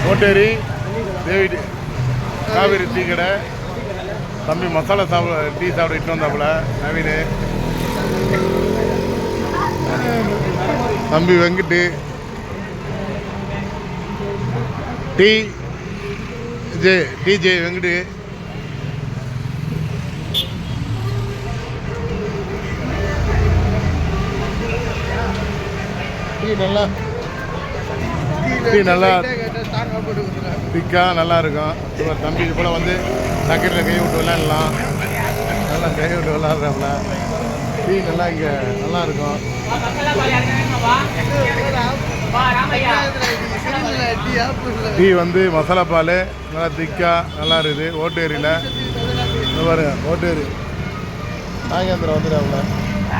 கோட்டேரி தேவி Kaveri tea கடை. தம்பி masala tea சாப்பிட இட்டு வந்தாப்புல நவீன். தம்பி வெங்கட்டு டிஜே வெங்கடு. டீ நல்லா திக்கா நல்லா இருக்கும். தம்பி இது போல் வந்து சக்கரையில் கை விட்டு விளையாடலாம். நல்லா கை விட்டு விளையாடுறாப்புல. டீ நல்லா இங்கே நல்லா இருக்கும். டீ வந்து மசாலா பால் நல்லா திக்கா நல்லா இருக்குது. ஓட்டேரியில் பாருங்க, ஓட்டேரி நாகேந்திரா வந்துடுறாப்புல.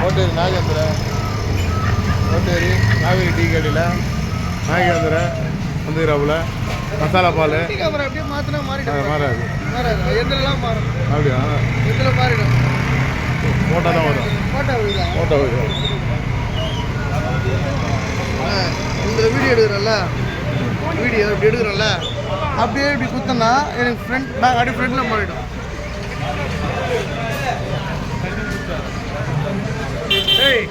ஓட்டேரி நாகேந்திரா, ஓட்டேரி காவேரி டீ கடையில் நாகேந்திரா வந்துடுறாப்புல. மசாலா பால் அப்படியே மாற்றினா மாறாது. அப்படியா எதில் மாறிடும். ஃபோட்டோ தான் வரும். ஃபோட்டோ வரும். இந்த வீடியோ எடுக்கிறோம்ல, வீடியோ இப்படி எடுக்கிறோம்ல, அப்படியே இப்படி குத்தனா எனக்கு ஃப்ரெண்ட் பேக் அப்படியே ஃப்ரெண்டில் மாறிடும். ஏய்